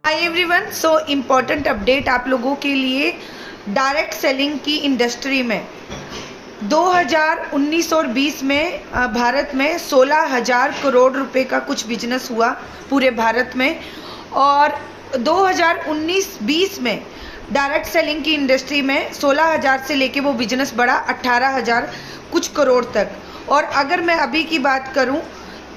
Hi everyone, so important update आप लोगों के लिए। डायरेक्ट सेलिंग की इंडस्ट्री में 2019 और 20 में भारत में 16,000 करोड़ रुपए का कुछ बिजनेस हुआ पूरे भारत में। और 2019-20 में डायरेक्ट सेलिंग की इंडस्ट्री में 16,000 से लेके वो बिजनेस बढ़ा 18,000 कुछ करोड़ तक। और अगर मैं अभी की बात करूं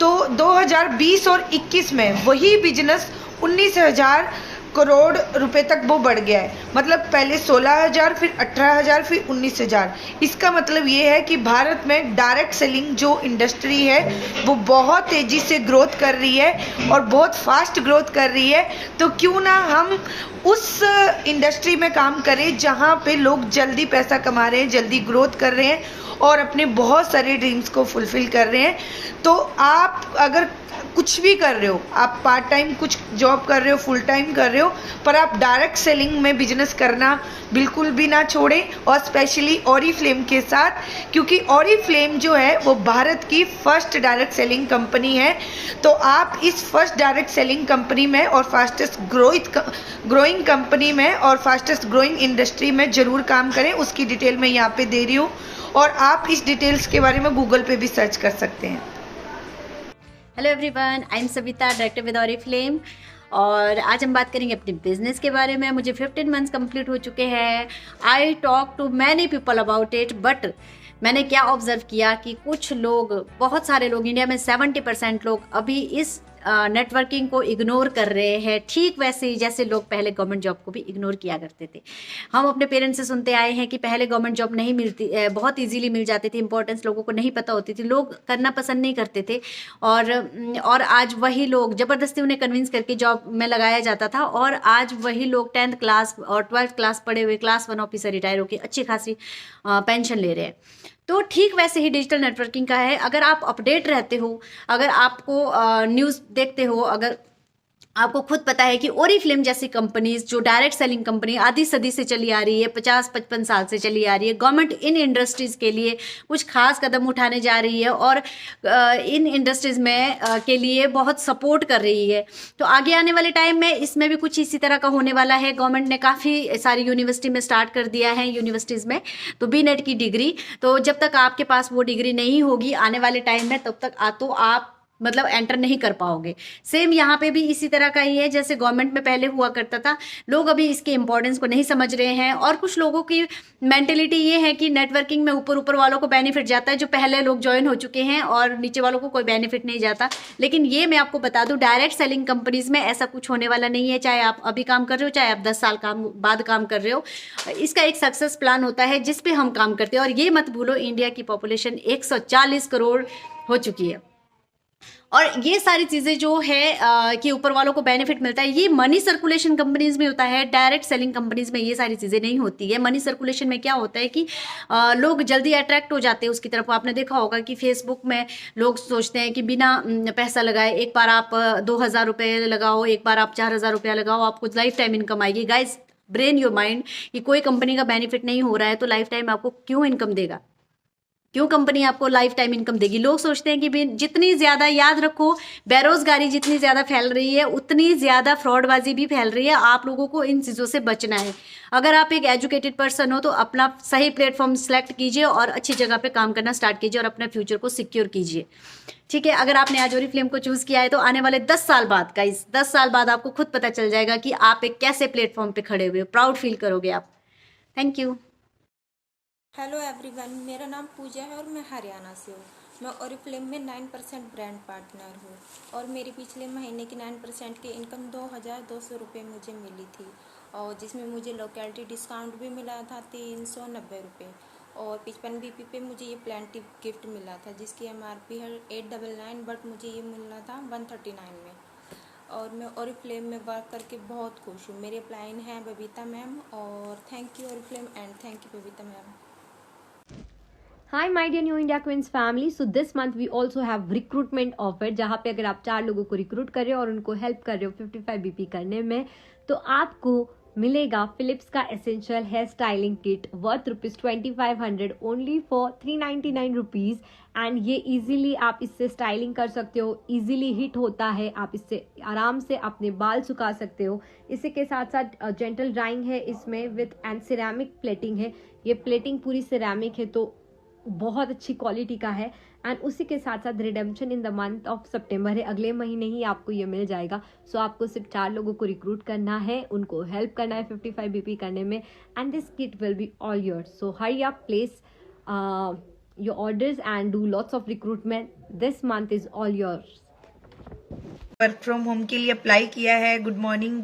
तो 2020 और 21 में वही बिजनेस 19,000 करोड़ रुपए तक वो बढ़ गया है। मतलब पहले 16,000, फिर 18,000, फिर 19,000। इसका मतलब ये है कि भारत में डायरेक्ट सेलिंग जो इंडस्ट्री है वो बहुत तेज़ी से ग्रोथ कर रही है और बहुत फास्ट ग्रोथ कर रही है। तो क्यों ना हम उस इंडस्ट्री में काम करें जहाँ पे लोग जल्दी पैसा कमा रहे हैं, जल्दी ग्रोथ कर रहे हैं और अपने बहुत सारे ड्रीम्स को फुलफिल कर रहे हैं। तो आप अगर कुछ भी कर रहे हो, आप पार्ट टाइम कुछ जॉब कर रहे हो, फुल टाइम कर रहे हो, पर आप डायरेक्ट सेलिंग में बिजनेस करना बिल्कुल भी ना छोड़ें। और स्पेशली ऑरिफ्लेम के साथ, क्योंकि ऑरिफ्लेम जो है वो भारत की फर्स्ट डायरेक्ट सेलिंग कंपनी है। तो आप इस फर्स्ट डायरेक्ट सेलिंग कंपनी में और फास्टेस्ट ग्रोइंग कंपनी में और फास्टेस्ट ग्रोइंग इंडस्ट्री में ज़रूर काम करें। उसकी डिटेल मैं यहाँ पे दे रही हूँ और आप इस डिटेल्स के बारे में गूगल पे भी सर्च कर सकते हैं। Hello everyone, I am Savita, director with Oriflame. और आज हम बात करेंगे अपने बिजनेस के बारे में। मुझे 15 मंथ्स कंप्लीट हो चुके हैं। I talk to many people about it, but मैंने क्या ऑब्जर्व किया कि कुछ लोग, बहुत सारे लोग, इंडिया में 70% लोग अभी इस नेटवर्किंग को इग्नोर कर रहे हैं। ठीक वैसे ही जैसे लोग पहले गवर्नमेंट जॉब को भी इग्नोर किया करते थे। हम अपने पेरेंट्स से सुनते आए हैं कि पहले गवर्नमेंट जॉब नहीं मिलती, बहुत इजीली मिल जाती थी, इंपॉर्टेंस लोगों को नहीं पता होती थी, लोग करना पसंद नहीं करते थे। और आज वही लोग ज़बरदस्ती उन्हें कन्विंस करके जॉब में लगाया जाता था। और आज वही लोग 10th क्लास और 12th क्लास पढ़े हुए क्लास 1 ऑफिसर रिटायर होकर अच्छी खासी पेंशन ले रहे हैं। तो ठीक वैसे ही डिजिटल नेटवर्किंग का है। अगर आप अपडेट रहते हो, अगर आपको न्यूज़ देखते हो, अगर आपको खुद पता है कि ऑरिफ्लेम जैसी कंपनीज जो डायरेक्ट सेलिंग कंपनी आधी सदी से चली आ रही है, 50-55 साल से चली आ रही है, गवर्नमेंट इन इंडस्ट्रीज़ के लिए कुछ खास कदम उठाने जा रही है और इन इंडस्ट्रीज़ में के लिए बहुत सपोर्ट कर रही है। तो आगे आने वाले टाइम में इसमें भी कुछ इसी तरह का होने वाला है। गवर्नमेंट ने काफ़ी सारी यूनिवर्सिटी में स्टार्ट कर दिया है, यूनिवर्सिटीज़ में तो B.Net की डिग्री। तो जब तक आपके पास वो डिग्री नहीं होगी आने वाले टाइम में, तब तक तो आप मतलब एंटर नहीं कर पाओगे। सेम यहाँ पे भी इसी तरह का ही है जैसे गवर्नमेंट में पहले हुआ करता था। लोग अभी इसके इंपॉर्टेंस को नहीं समझ रहे हैं और कुछ लोगों की मेंटेलिटी ये है कि नेटवर्किंग में ऊपर वालों को बेनिफिट जाता है, जो पहले लोग ज्वाइन हो चुके हैं, और नीचे वालों को कोई बेनिफिट नहीं जाता। लेकिन ये मैं आपको बता दूं, डायरेक्ट सेलिंग कंपनीज में ऐसा कुछ होने वाला नहीं है। चाहे आप अभी काम कर रहे हो, चाहे आप 10 साल बाद काम कर रहे हो, इसका एक सक्सेस प्लान होता है जिस पे हम काम करते हैं। और ये मत भूलो, इंडिया की पॉपुलेशन 140 करोड़ हो चुकी है। और ये सारी चीज़ें जो है कि ऊपर वालों को बेनिफिट मिलता है, ये मनी सर्कुलेशन कंपनीज में होता है। डायरेक्ट सेलिंग कंपनीज में ये सारी चीज़ें नहीं होती है। मनी सर्कुलेशन में क्या होता है कि लोग जल्दी अट्रैक्ट हो जाते हैं उसकी तरफ। आपने देखा होगा कि फेसबुक में लोग सोचते हैं कि बिना पैसा लगाए एक बार आप 2,000 रुपये लगाओ, एक बार आप 4,000 रुपया लगाओ, आपको लाइफ टाइम इनकम आएगी। गाइज, ब्रेन योर माइंड कि कोई कंपनी का बेनिफिट नहीं हो रहा है तो लाइफ टाइम आपको क्यों इनकम देगा? क्यों कंपनी आपको लाइफ टाइम इनकम देगी? लोग सोचते हैं कि जितनी ज़्यादा, याद रखो, बेरोजगारी जितनी ज़्यादा फैल रही है उतनी ज़्यादा फ्रॉडबाजी भी फैल रही है। आप लोगों को इन चीज़ों से बचना है। अगर आप एक एजुकेटेड पर्सन हो तो अपना सही प्लेटफॉर्म सेलेक्ट कीजिए और अच्छी जगह पे काम करना स्टार्ट कीजिए और अपने फ्यूचर को सिक्योर कीजिए। ठीक है, अगर आपने आज ऑरिफ्लेम को चूज़ किया है तो आने वाले 10 साल बाद, गाइस 10 साल बाद आपको खुद पता चल जाएगा कि आप एक कैसे प्लेटफॉर्म पे खड़े हुए हो। प्राउड फील करोगे आप। Thank you. हेलो एवरीवन, मेरा नाम पूजा है और मैं हरियाणा से हूँ। मैं ऑरिफ्लेम में 9% ब्रांड पार्टनर हूँ और मेरी पिछले महीने की 9% की इनकम 2,200 रुपये मुझे मिली थी, और जिसमें मुझे लोकेलिटी डिस्काउंट भी मिला था 390 रुपये, और 55 BP पे मुझे ये प्लांटिव गिफ्ट मिला था जिसकी MRP है 899, बट मुझे ये मिलना था 139 में। और मैं ऑरिफ्लेम में वर्क करके बहुत खुश हूँ। मेरे अपलाइन हैं बबीता मैम, और thank you Oriflame and thank you Babita ma'am. Hi my dear New India Queens family. So this month we also have recruitment offer, जहाँ पे अगर आप 4 लोगों को रिक्रूट कर रहे हो और उनको हेल्प कर रहे हो 55 BP करने में, तो आपको मिलेगा फिलिप्स का essential hair styling kit worth ₹2500 only for 399 rupees. And ये इजीली आप इससे स्टाइलिंग कर सकते हो, इजीली हिट होता है, आप इससे आराम से अपने बाल सुखा सकते हो। इसी के साथ साथ जेंटल ड्राइंग है इसमें विथ एंड सिरेमिक प्लेटिंग है। ये प्लेटिंग पूरी सिरेमिक है तो बहुत अच्छी क्वालिटी का है। एंड उसी के साथ साथ redemption in the month of सितंबर है, अगले महीने ही आपको ये मिल जाएगा। सो आपको सिर्फ 4 लोगों को रिक्रूट करना है, उनको हेल्प करना है 55 BP करने में, and this kit will be all yours. So hurry up, place your orders and do lots of recruitment. This month is all yours. Work from home के लिए अप्लाई किया है। Good morning,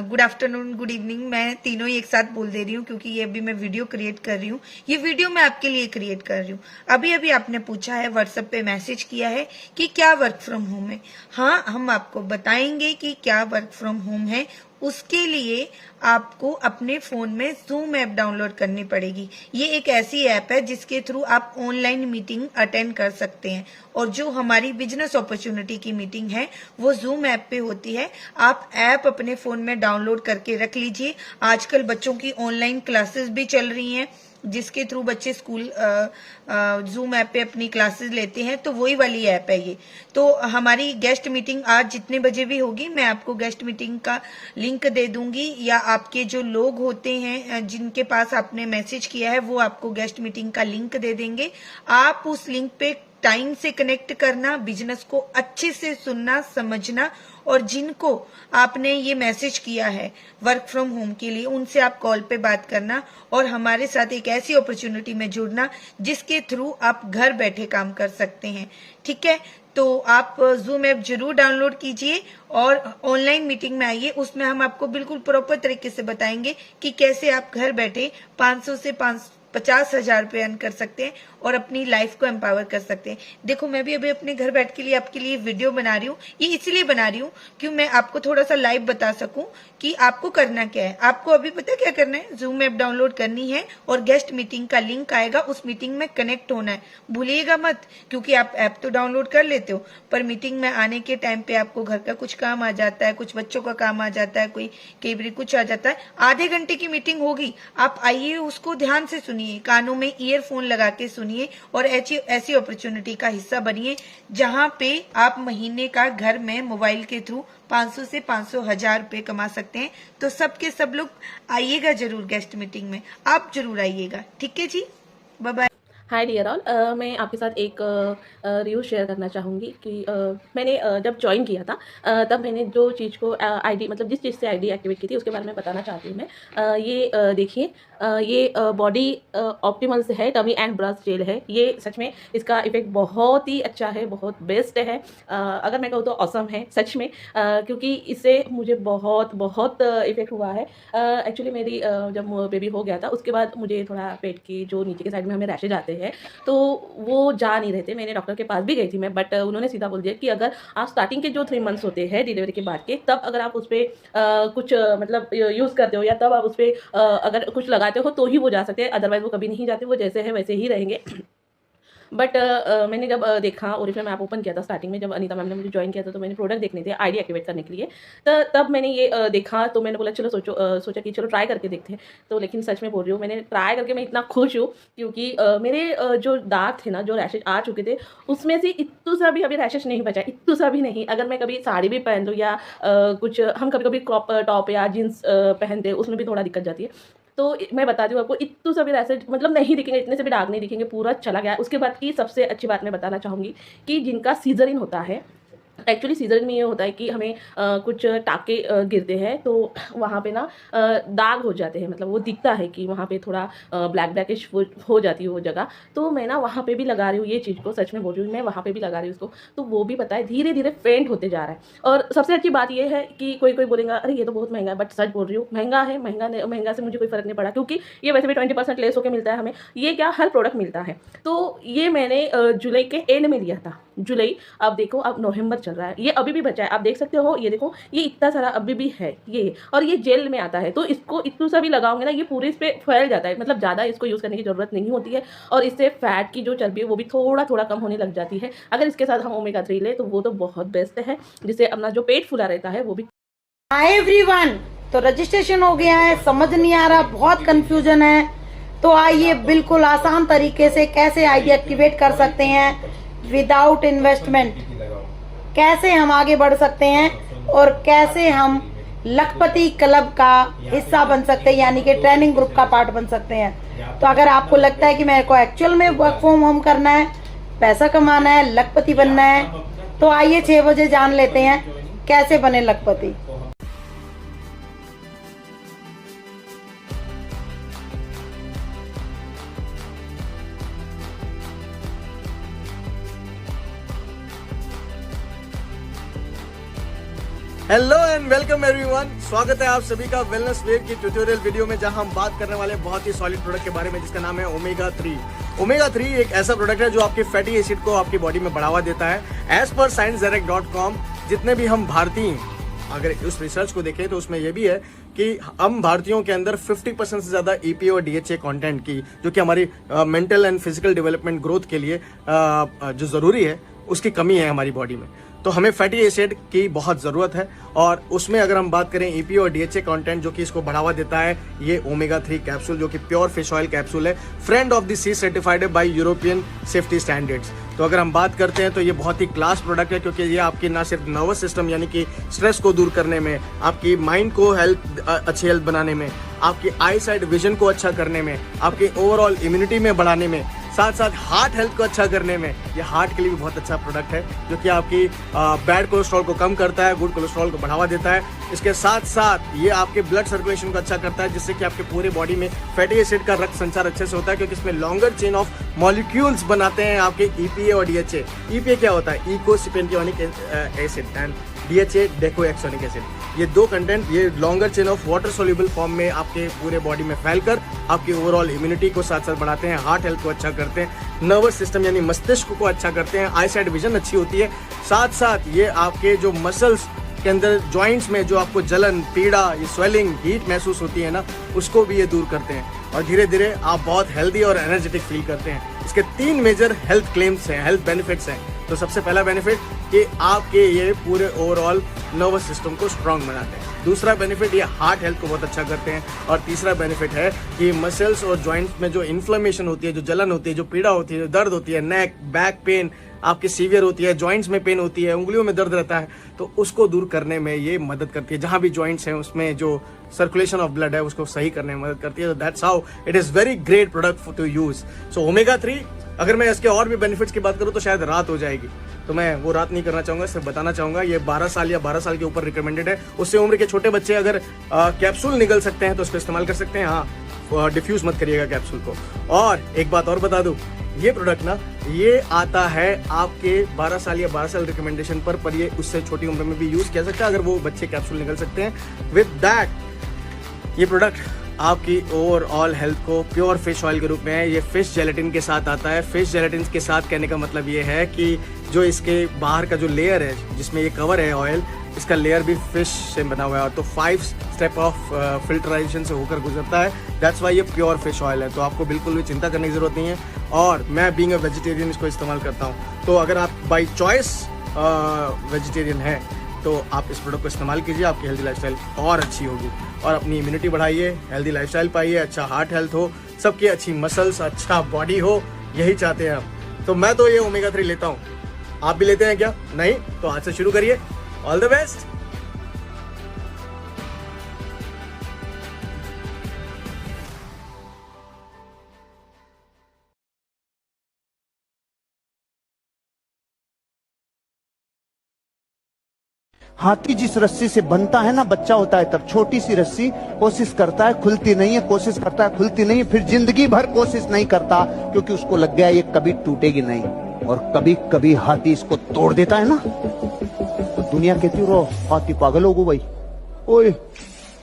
good afternoon, good evening, मैं तीनों ही एक साथ बोल दे रही हूँ क्योंकि ये अभी मैं वीडियो क्रिएट कर रही हूँ। ये वीडियो मैं आपके लिए क्रिएट कर रही हूँ। अभी अभी आपने पूछा है, व्हाट्सएप पे मैसेज किया है कि क्या वर्क फ्रॉम होम है। हाँ, हम आपको बताएंगे कि क्या वर्क फ्रॉम होम है। उसके लिए आपको अपने फोन में जूम ऐप डाउनलोड करनी पड़ेगी। ये एक ऐसी ऐप है जिसके थ्रू आप ऑनलाइन मीटिंग अटेंड कर सकते हैं, और जो हमारी बिजनेस अपॉर्चुनिटी की मीटिंग है वो जूम ऐप पे होती है। आप ऐप अपने फोन में डाउनलोड करके रख लीजिए। आजकल बच्चों की ऑनलाइन क्लासेस भी चल रही हैं जिसके थ्रू बच्चे स्कूल जूम ऐप पे अपनी क्लासेस लेते हैं, तो वही वाली ऐप है ये। तो हमारी गेस्ट मीटिंग आज जितने बजे भी होगी मैं आपको गेस्ट मीटिंग का लिंक दे दूंगी, या आपके जो लोग होते हैं जिनके पास आपने मैसेज किया है वो आपको गेस्ट मीटिंग का लिंक दे देंगे। आप उस लिंक पे टाइम से कनेक्ट करना, बिजनेस को अच्छे से सुनना समझना, और जिनको आपने ये मैसेज किया है वर्क फ्रॉम होम के लिए उनसे आप कॉल पे बात करना और हमारे साथ एक ऐसी अपॉर्चुनिटी में जुड़ना जिसके थ्रू आप घर बैठे काम कर सकते हैं। ठीक है, तो आप जूम ऐप जरूर डाउनलोड कीजिए और ऑनलाइन मीटिंग में आइए। उसमें हम आपको बिल्कुल प्रॉपर तरीके से बताएंगे कि कैसे आप घर बैठे 500 से 50,000 रुपए अर्न कर सकते हैं और अपनी लाइफ को एम्पावर कर सकते हैं। देखो, मैं भी अभी अपने घर बैठ के लिए आपके लिए वीडियो बना रही हूँ। ये इसलिए बना रही हूँ कि मैं आपको थोड़ा सा लाइव बता सकूं कि आपको करना क्या है। आपको अभी पता क्या करना है, जूम ऐप डाउनलोड करनी है और गेस्ट मीटिंग का लिंक आएगा, उस मीटिंग में कनेक्ट होना है। भूलिएगा मत, क्योंकि आप ऐप तो डाउनलोड कर लेते हो पर मीटिंग में आने के टाइम पे आपको घर का कुछ काम आ जाता है, कुछ बच्चों का काम आ जाता है, कोई कई बार कुछ आ जाता है। आधे घंटे की मीटिंग होगी, आप आइए, उसको ध्यान से सुनिए, कानों में ईयरफोन लगा के सुनिए और ऐसी अपॉर्चुनिटी का हिस्सा बनिए जहां पे आप महीने का घर में मोबाइल के थ्रू 500 से 500,000 रुपए कमा सकते हैं। तो सबके सब लोग आइएगा जरूर गेस्ट मीटिंग में, आप जरूर आइएगा। ठीक है जी, bye bye. Hi dear all, मैं आपके साथ एक रिव्यू शेयर करना चाहूँगी कि मैंने जब ज्वाइन किया था तब मैंने जो चीज़ को आईडी मतलब जिस चीज़ से आईडी एक्टिवेट की थी उसके बारे में बताना चाहती हूँ मैं। ये देखिए, ये बॉडी ऑप्टिमल्स है, टमी एंड ब्रश जेल है। ये सच में इसका इफेक्ट बहुत ही अच्छा है, बहुत बेस्ट है। अगर मैं कहूँ तो ऑसम है सच में, क्योंकि इससे मुझे बहुत बहुत इफेक्ट हुआ है। एक्चुअली मेरी जब बेबी हो गया था उसके बाद मुझे थोड़ा पेट की जो नीचे के साइड में हमें रैशेज आते हैं तो वो जा नहीं रहे थे। मैंने डॉक्टर के पास भी गई थी मैं, बट उन्होंने सीधा बोल दिया कि अगर आप स्टार्टिंग के जो 3 मंथ्स होते हैं डिलीवरी के बाद के, तब अगर आप उस पर कुछ मतलब यूज़ करते हो या तब आप उस पर अगर कुछ लगाते हो तो ही वो जा सकते हैं, अदरवाइज वो कभी नहीं जाते, वो जैसे है वैसे ही रहेंगे। बट मैंने जब देखा ओरिफ्लेम ऐप ओपन किया था स्टार्टिंग में, जब अनीता मैम ने मुझे ज्वाइन किया था तो मैंने प्रोडक्ट देखने थे आईडी एक्टिवेट करने के लिए, तो तब मैंने ये देखा तो मैंने बोला चलो सोचा कि चलो ट्राई करके देखते हैं। तो लेकिन सच में बोल रही हूँ, मैंने ट्राई करके मैं इतना खुश हूँ क्योंकि मेरे जो दाग थे ना, जो रैशेज आ चुके थे, उसमें से इतू सा भी अभी रैशेज नहीं बचा, इतू सा भी नहीं। अगर मैं कभी साड़ी भी पहन लूँ या कुछ हम कभी कभी क्रॉप टॉप या जीन्स पहनते हैं, उसमें भी थोड़ा दिक्कत जाती है। तो मैं बता दूँ आपको, इतने सभी ऐसे मतलब नहीं दिखेंगे, इतने से भी दाग नहीं दिखेंगे, पूरा चला गया। उसके बाद की सबसे अच्छी बात मैं बताना चाहूँगी कि जिनका सीजरिन होता है, एक्चुअली सीजन में ये होता है कि हमें कुछ टाके गिरते हैं तो वहाँ पे ना दाग हो जाते हैं, मतलब वो दिखता है कि वहाँ पे थोड़ा ब्लैक ब्लैकिश हो जाती है वो जगह। तो मैं ना वहाँ पे भी लगा रही हूँ ये चीज़ को, सच में बोल रही हूँ, मैं वहाँ पे भी लगा रही हूँ उसको, तो वो भी पता है धीरे धीरे फेंट होते जा रहा है। और सबसे अच्छी बात ये है कि कोई बोलेगा अरे ये तो बहुत महंगा है, बट सच बोल रही हूँ, महंगा है, महंगा से मुझे कोई फ़र्क नहीं पड़ा क्योंकि ये वैसे भी 20% लेस होकर मिलता है हमें। ये क्या हर प्रोडक्ट मिलता है। तो ये मैंने जुलाई के एंड में लिया था, जुलाई, अब देखो अब नवंबर चल रहा है, ये अभी भी बचा है, आप देख सकते हो। ये देखो, ये इतना सारा अभी भी है ये, और ये जेल में आता है, तो इसको इतना सा भी लगाओगे ना, ये पूरे इस पर फैल जाता है, मतलब ज़्यादा इसको यूज़ करने की ज़रूरत नहीं होती है। और इससे फैट की जो चर्बी है वो भी थोड़ा थोड़ा कम होने लग जाती है। अगर इसके साथ हम ओमेगा 3 ले तो वो तो बहुत बेस्ट है, जिससे अपना जो पेट फुला रहता है वो भी। हाय एवरीवन, तो रजिस्ट्रेशन हो गया है, समझ नहीं आ रहा, बहुत कंफ्यूजन है। तो आइए बिल्कुल आसान तरीके से कैसे आईडी एक्टिवेट कर सकते हैं विदाउट इन्वेस्टमेंट, कैसे हम आगे बढ़ सकते हैं और कैसे हम लखपति क्लब का हिस्सा बन सकते हैं, यानी कि ट्रेनिंग ग्रुप का पार्ट बन सकते हैं। तो अगर आपको लगता है कि मेरे को एक्चुअल में वर्क फ्रॉम होम करना है, पैसा कमाना है, लखपति बनना है, तो आइए 6 बजे जान लेते हैं कैसे बने लखपति। हेलो एंड वेलकम एवरीवन, स्वागत है आप सभी का वेलनेस वेव की ट्यूटोरियल वीडियो में, जहां हम बात करने वाले बहुत ही सॉलिड प्रोडक्ट के बारे में जिसका नाम है ओमेगा 3। ओमेगा 3 एक ऐसा प्रोडक्ट है जो आपके फैटी एसिड को आपकी बॉडी में बढ़ावा देता है। एज पर ScienceDirect.com जितने भी हम भारतीय अगर उस रिसर्च को देखें तो उसमें यह भी है कि हम भारतीयों के अंदर 50% से ज्यादा EPA और DHA कंटेंट की, जो कि हमारी mental and physical development growth के लिए जो जरूरी है, उसकी कमी है हमारी बॉडी में। तो हमें फैटी एसिड की बहुत ज़रूरत है और उसमें अगर हम बात करें EPA और DHA कंटेंट जो कि इसको बढ़ावा देता है, ये ओमेगा 3 कैप्सूल जो कि प्योर फिश ऑयल कैप्सूल है, friend of the sea certified by European safety standards. तो अगर हम बात करते हैं तो ये बहुत ही क्लास प्रोडक्ट है, क्योंकि ये आपकी ना सिर्फ नर्वस सिस्टम यानी कि स्ट्रेस को दूर करने में, आपकी माइंड को अच्छी हेल्थ बनाने में, आपकी आई साइड विजन को अच्छा करने में, आपकी ओवरऑल इम्यूनिटी में बढ़ाने में, साथ साथ हार्ट हेल्थ को अच्छा करने में, ये हार्ट के लिए भी बहुत अच्छा प्रोडक्ट है, जो कि आपकी बैड कोलेस्ट्रॉल को कम करता है, गुड कोलेस्ट्रॉल को बढ़ावा देता है। इसके साथ साथ ये आपके ब्लड सर्कुलेशन को अच्छा करता है, जिससे कि आपके पूरे बॉडी में फैटी एसिड का रक्त संचार अच्छे से होता है, क्योंकि इसमें लॉन्गर चेन ऑफ मॉलिक्यूल्स बनाते हैं आपके EPA और DHA। EPA क्या होता है? इकोसिपेंटियोनिक एसिड एंड DHA डेकोएक्सोनिक एसिड। ये दो कंटेंट ये longer chain of water soluble form में आपके पूरे बॉडी में फैलकर आपकी ओवरऑल इम्यूनिटी को साथ साथ बढ़ाते हैं, हार्ट हेल्थ को अच्छा करते हैं, नर्वस सिस्टम यानी मस्तिष्क को अच्छा करते हैं, आई साइड विजन अच्छी होती है। साथ साथ ये आपके जो मसल्स के अंदर जॉइंट्स में जो आपको जलन, पीड़ा, ये स्वेलिंग, हीट महसूस होती है ना, उसको भी ये दूर करते हैं और धीरे धीरे आप बहुत हेल्दी और एनर्जेटिक फील करते हैं। इसके 3 मेजर हेल्थ क्लेम्स हैं, हेल्थ बेनिफिट्स हैं। तो सबसे पहला बेनिफिट कि आपके ये पूरे ओवरऑल नर्वस सिस्टम को स्ट्रांग बनाते हैं। दूसरा बेनिफिट ये हार्ट हेल्थ को बहुत अच्छा करते हैं। और तीसरा बेनिफिट है कि मसल्स और जॉइंट्स में जो इन्फ्लेमेशन होती है, जो जलन होती है, जो पीड़ा होती है, जो दर्द होती है, नेक बैक पेन आपकी सीवियर होती है, जॉइंट्स में पेन होती है, उंगलियों में दर्द रहता है, तो उसको दूर करने में ये मदद करती है। जहां भी जॉइंट्स हैं उसमें जो सर्कुलेशन ऑफ ब्लड है उसको सही करने में मदद करती है। That's how it is very great product to use. So omega 3, अगर मैं इसके और भी बेनिफिट्स की बात करूं तो शायद रात हो जाएगी, तो मैं वो रात नहीं करना चाहूंगा, सिर्फ बताना चाहूंगा ये 12 साल या 12 साल के ऊपर रिकमेंडेड है। उससे उम्र के छोटे बच्चे अगर कैप्सूल निगल सकते हैं तो उसको इस्तेमाल कर सकते हैं। हाँ, डिफ्यूज मत करिएगा कैप्सूल को। और एक बात और बता दूं, ये प्रोडक्ट ना ये आता है आपके 12 साल या 12 साल रिकमेंडेशन पर ये उससे छोटी उम्र में भी यूज किया सकता है, अगर वो बच्चे कैप्सूल निकल सकते हैं। विद दैट ये प्रोडक्ट आपकी ओवरऑल हेल्थ को प्योर फिश ऑयल के रूप में है। ये फिश जेलेटिन के साथ आता है। फिश जेलेटिन के साथ कहने का मतलब ये है कि जो इसके बाहर का जो लेयर है जिसमें ये कवर है ऑयल, इसका लेयर भी फिश से बना हुआ है, तो 5 स्टेप ऑफ फिल्टराइजेशन से होकर गुजरता है। दैट्स वाई ये प्योर फिश ऑयल है, तो आपको बिल्कुल भी चिंता करने की जरूरत नहीं है। और मैं बीइंग अ वेजिटेरियन इसको इस्तेमाल करता हूँ, तो अगर आप बाई चॉइस वेजिटेरियन है तो आप इस प्रोडक्ट को इस्तेमाल कीजिए, आपकी हेल्दी लाइफस्टाइल और अच्छी होगी और अपनी इम्यूनिटी बढ़ाइए, हेल्दी लाइफस्टाइल पाइए, अच्छा हार्ट हेल्थ हो, सबकी अच्छी मसल्स, अच्छा बॉडी हो, यही चाहते हैं हम। तो मैं तो ये ओमेगा 3 लेता हूँ, आप भी लेते हैं क्या? नहीं तो आज से शुरू करिए। All the best. हाथी जिस रस्सी से बनता है ना, बच्चा होता है तब, छोटी सी रस्सी कोशिश करता है, खुलती नहीं है, कोशिश करता है, खुलती नहीं है, फिर जिंदगी भर कोशिश नहीं करता क्योंकि उसको लग गया ये कभी टूटेगी नहीं, और कभी कभी हाथी इसको तोड़ देता है ना, तो दुनिया कहती है हाथी पागल हो गो भाई, ओए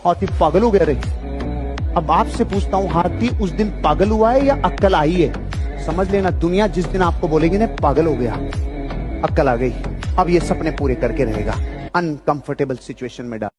हाथी पागल हो गया रे। अब आपसे पूछता हूँ, हाथी उस दिन पागल हुआ है या अक्ल आई है? समझ लेना, दुनिया जिस दिन आपको बोलेगी ना पागल हो गया, अक्ल आ गई, अब ये सपने पूरे करके रहेगा, अनकंफर्टेबल सिचुएशन में डाल